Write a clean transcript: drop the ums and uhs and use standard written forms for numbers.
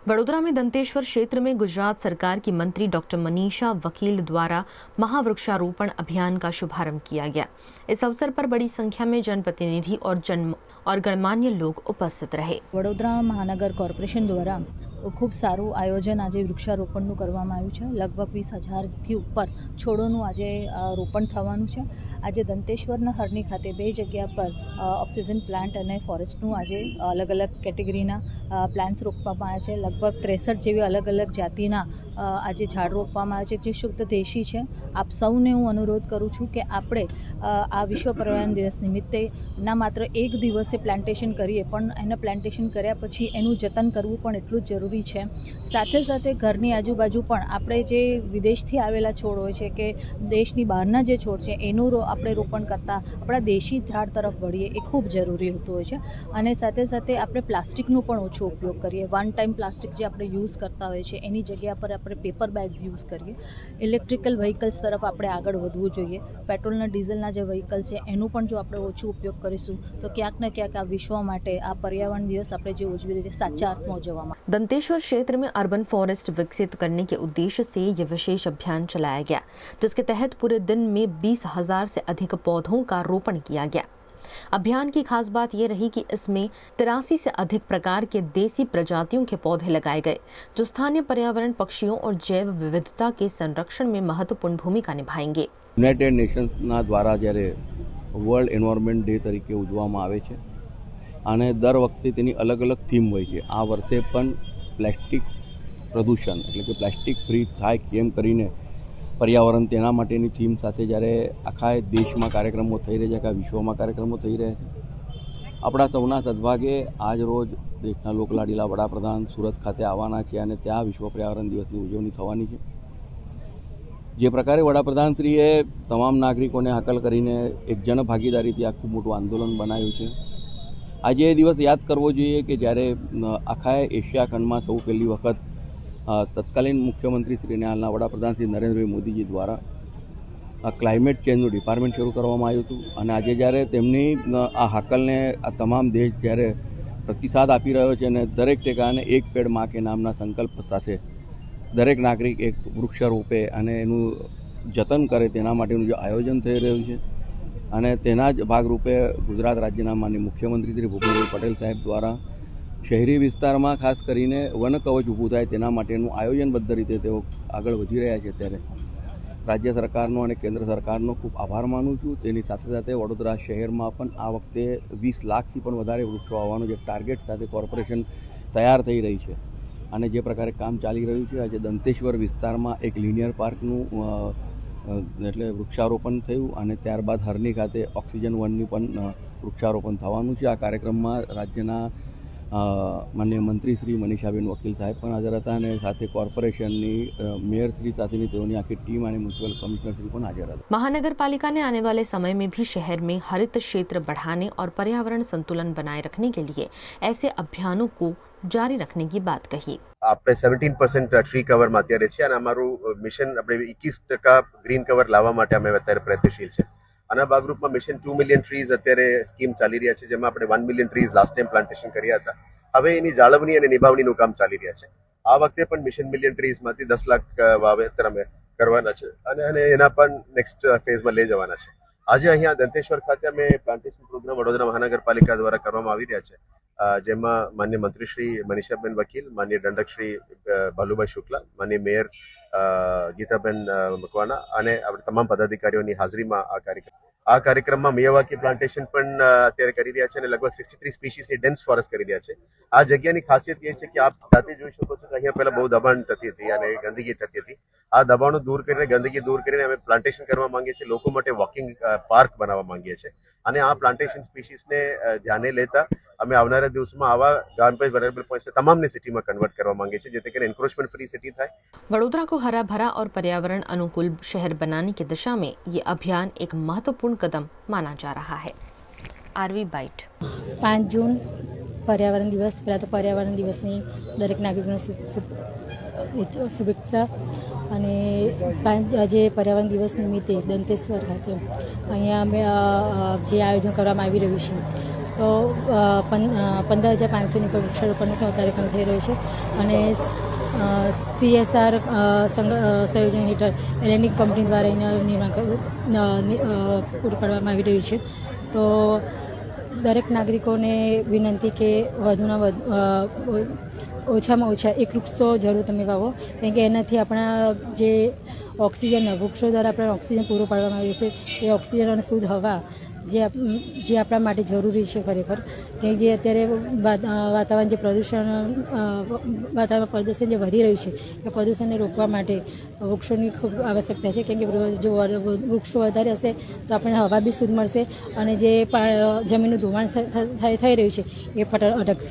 वडोदरा में दंतेश्वर क्षेत्र में गुजरात सरकार की मंत्री डॉक्टर मनीषा वकील द्वारा महावृक्षारोपण अभियान का शुभारंभ किया गया। इस अवसर पर बड़ी संख्या में जनप्रतिनिधि और गणमान्य लोग उपस्थित रहे। वडोदरा महानगर कॉर्पोरेशन द्वारा खूब सारू आयोजन आज वृक्षारोपणનું કરવામાં આવ્યું છે। लगभग 20,000થી ઉપર છોડોનું આજે રોપણ થવાનું છે। આજે દંતેશ્વરના હરણી ખાતે બે જગ્યા પર ઓક્સિજન પ્લાન્ટ અને ફોરેસ્ટનું આજે અલગ અલગ કેટેગરીના પ્લાન્ટ્સ રોપવામાં આવ્યા છે। लगभग 63 જેવી અલગ અલગ જાતિના આજે ઝાડ રોપવામાં આવ્યા છે, જે શુદ્ધ દેશી છે। આપ સૌને હું અનુરોધ કરું છું કે આપણે આ વિશ્વ પર્યાવરણ દિવસ નિમિત્તે ના માત્ર એક દિવસે પ્લાન્ટેશન કરીએ, પણ એના પ્લાન્ટેશન કર્યા પછી એનું જતન કરવું પણ એટલું જ જરૂરી છે। સાથે સાથે ઘરની આજુબાજુ પણ આપણે જે વિદેશથી આવેલા છોડ હોય છે કે દેશની બહારના જે છોડ છે એનું આપણે રોપણ કરતાં આપણા દેશી ઝાડ તરફ વળીએ એ ખૂબ જરૂરી હોતું હોય છે। અને સાથે સાથે આપણે પ્લાસ્ટિકનો પણ ઓછો ઉપયોગ કરીએ। વન ટાઈમ પ્લાસ્ટિક જે આપણે યુઝ કરતા હોય છે એની જગ્યા પર આપણે પેપર બેગ્સ યુઝ કરીએ। ઇલેક્ટ્રિકલ વ્હીકલ્સ તરફ આપણે આગળ વધવું જોઈએ। પેટ્રોલના ડીઝલના જે વ્હીકલ્સ છે એનું પણ જો આપણે ઓછું ઉપયોગ કરીશું તો ક્યાંક ને ક્યાંક આ વિશ્વ માટે આ પર્યાવરણ દિવસ આપણે જે ઉજવી રહ્યા છીએ સાચા અર્થમાં ઉજવવામાં। दंतेश्वर क्षेत्र में अर्बन फॉरेस्ट विकसित करने के उद्देश्य से यह विशेष अभियान चलाया गया, जिसके तहत पूरे दिन में 20,000 से अधिक पौधों का रोपण किया गया। अभियान की खास बात यह रही कि इसमें 83 से अधिक प्रकार के देसी प्रजातियों के पौधे लगाए गए, जो स्थानीय पर्यावरण, पक्षियों और जैव विविधता के संरक्षण में महत्वपूर्ण भूमिका निभाएंगे। યુનાઇટેડ નેશન્સના દ્વારા જ્યારે વર્લ્ડ એન્વાયરમેન્ટ ડે તરીકે ઉજવવામાં આવે છે અને દર વખતે તેની અલગ અલગ થીમ હોય છે। આ વર્ષે પણ પ્લાસ્ટિક પ્રદૂષણ એટલે કે પ્લાસ્ટિક ફ્રી થાય કેમ કરીને પર્યાવરણ તેના માટેની થીમ સાથે જ્યારે આખા દેશમાં કાર્યક્રમો થઈ રહ્યા છે, આખા વિશ્વમાં કાર્યક્રમો થઈ રહ્યા છે। આપણા સૌના સદભાગે આજ રોજ દેશના લોકલાડીલા વડાપ્રધાન સુરત ખાતે આવવાના છે અને ત્યાં વિશ્વ પર્યાવરણ દિવસની ઉજવણી થવાની છે। જે પ્રકારે વડાપ્રધાનશ્રીએ તમામ નાગરિકોને હાકલ કરીને એક જનભાગીદારીથી આખું મોટું આંદોલન બનાવ્યું છે। આજે એ દિવસ યાદ કરવો જોઈએ કે જ્યારે આખા એશિયા ખંડમાં સૌ પહેલી વખત તત્કાલીન મુખ્યમંત્રી શ્રીને હાલના વડાપ્રધાન શ્રી નરેન્દ્રભાઈ મોદીજી દ્વારા ક્લાઇમેટ ચેન્જનું ડિપાર્ટમેન્ટ શરૂ કરવામાં આવ્યું હતું અને આજે જ્યારે તેમની આ હાકલને આ તમામ દેશ જ્યારે પ્રતિસાદ આપી રહ્યો છે અને દરેક ટેકાને એક પેડ માં કે નામના સંકલ્પ સાથે દરેક નાગરિક એક વૃક્ષ રોપે અને એનું જતન કરે તેના માટેનું જે આયોજન થઈ રહ્યું છે અને તેના જ ભાગરૂપે ગુજરાત રાજ્યના માનનીય મુખ્યમંત્રી શ્રી ભૂપેન્દ્રભાઈ પટેલ સાહેબ દ્વારા શહેરી વિસ્તારમાં ખાસ કરીને વન કવચ ઊભું થાય તેના માટેનું આયોજનબદ્ધ રીતે તેઓ આગળ વધી રહ્યા છે। ત્યારે રાજ્ય સરકારનો અને કેન્દ્ર સરકારનો ખૂબ આભાર માનું છું। તેની સાથે સાથે વડોદરા શહેરમાં પણ આ વખતે 20 લાખથી પણ વધારે વૃક્ષો આવવાનું જે ટાર્ગેટ સાથે કોર્પોરેશન તૈયાર થઈ રહી છે અને જે પ્રકારે કામ ચાલી રહ્યું છે। આજે દંતેશ્વર વિસ્તારમાં એક લિનિયર પાર્કનું એટલે વૃક્ષારોપણ થયું અને ત્યારબાદ હરણી ખાતે ઓક્સિજન વનનું પણ વૃક્ષારોપણ થવાનું છે। આ કાર્યક્રમમાં રાજ્યના માનનીય મંત્રી શ્રી મનીષાબેન વકીલ સાહેબ પણ હાજર હતા અને સાથે કોર્પોરેશનની મેયર श्री સાથેની તેઓની આખી ટીમ અને મ્યુનિસિપલ કમિશનર શ્રી પણ હાજર હતા। महानगर पालिका ने आने वाले समय में भी शहर में हरित क्षेत्र बढ़ाने और पर्यावरण संतुलन बनाए रखने के लिए ऐसे अभियानों को जारी रखने की बात कही। આપણે 17% ટ્રી કવરમાં અત્યારે છે અને અમારું મિશન આપણે 21% ગ્રીન કવર લાવવા માટે અમે અત્યારે પ્રયત્નશીલ છે। આના ભાગરૂપમાં મિશન 2 મિલિયન ટ્રીઝ અત્યારે સ્કીમ ચાલી રહ્યા છે, જેમાં આપણે 1 million trees last time plantation કર્યા હતા। હવે એની જાળવણી અને નિભાવણીનું કામ ચાલી રહ્યા છે। આ વખતે પણ મિશન મિલિયન ટ્રીઝમાંથી 10 લાખ વાવેતર અમે કરવાના છે અને એના પણ નેક્સ્ટ ફેઝમાં લઈ જવાના છે। આજે અહીંયા દંતેશ્વર ખાતે અમે પ્લાન્ટેશન પ્રોગ્રામ વડોદરા મહાનગરપાલિકા દ્વારા કરવામાં આવી રહ્યા છે, જેમાં માન્ય મંત્રી શ્રી મનીષાબેન વકીલ, માન્ય દંડક શ્રી ભાલુભાઈ શુક્લા, માન્ય મેયર ગીતાબેન મકવાણા અને આપણે તમામ પદાધિકારીઓની હાજરીમાં આ કાર્યક્રમમાં મિયાવાકી પ્લાન્ટેશન પણ અત્યારે કરી રહ્યા છે અને લગભગ 63 સ્પીસીસની ડેન્સ ફોરેસ્ટ કરી રહ્યા છે। આ જગ્યાની ખાસિયત એ છે કે આપ જાતે જોઈ શકો છો કે અહીંયા પહેલા બહુ દબાણ થતી હતી અને ગંદકી થતી હતી। આ દબાણો દૂર કરીને, ગંદકી દૂર કરીને અમે પ્લાન્ટેશન કરવા માંગીએ છીએ, લોકો માટે વોકિંગ પાર્ક બનાવવા માંગીએ છીએ અને આ પ્લાન્ટેશન સ્પીસીસને ધ્યાને લેતા અમે આવનારા દિવસમાં આવા ગાર્બેજ વેરેબલ પોઈન્ટ્સ તમામને સિટીમાં કન્વર્ટ કરવા માંગીએ છીએ, જેથી કરીને એન્ક્રોચમેન્ટ फ्री सिटी થાય। वडोदरा को हरा भरा और पर्यावरण अनुकूल शहर बनाने की दिशा में ये अभियान एक महत्वपूर्ण कदम माना जा रहा है। आरवी बाइट 5 जून पर्यावरण दिवस। पहला तो पर्यावरण दिवसની દરેક નાગરિકોને શુભેચ્છા। અને આજે પર્યાવરણ દિવસ નિમિત્તે દંતેશ્વર ખાતે અહીંયા અમે જે આયોજન કરવામાં આવી રહ્યું છે તો 15,500ની પર વૃક્ષારોપણનો કાર્યક્રમ થઈ રહ્યો છે અને CSR સંયોજન હેઠળ એલેનિક કંપની દ્વારા એના નિર્માણ પૂરું પાડવામાં આવી રહ્યું છે. તો દરેક નાગરિકોને વિનંતી કે વધુમાં વધુ ઓછામાં ઓછા એક વૃક્ષ તો જરૂર તમે વાવો, કેમ કે એનાથી આપણા જે ઓક્સિજન વૃક્ષો દ્વારા આપણે ઓક્સિજન પૂરું પાડવામાં આવ્યું છે એ ઓક્સિજન અને શુદ્ધ હવા જે આપણા માટે જરૂરી છે ખરેખર, કે જે અત્યારે વાતાવરણ પ્રદૂષણ જે વધી રહ્યું છે એ પ્રદૂષણને રોકવા માટે વૃક્ષોની ખૂબ આવશ્યકતા છે, કેમ કે જો વૃક્ષો વધારે હશે તો આપણને હવા બી શુદ્ધ મળશે અને જે જમીનનું ધોવાણ થઈ રહ્યું છે એ પણ અટકશે.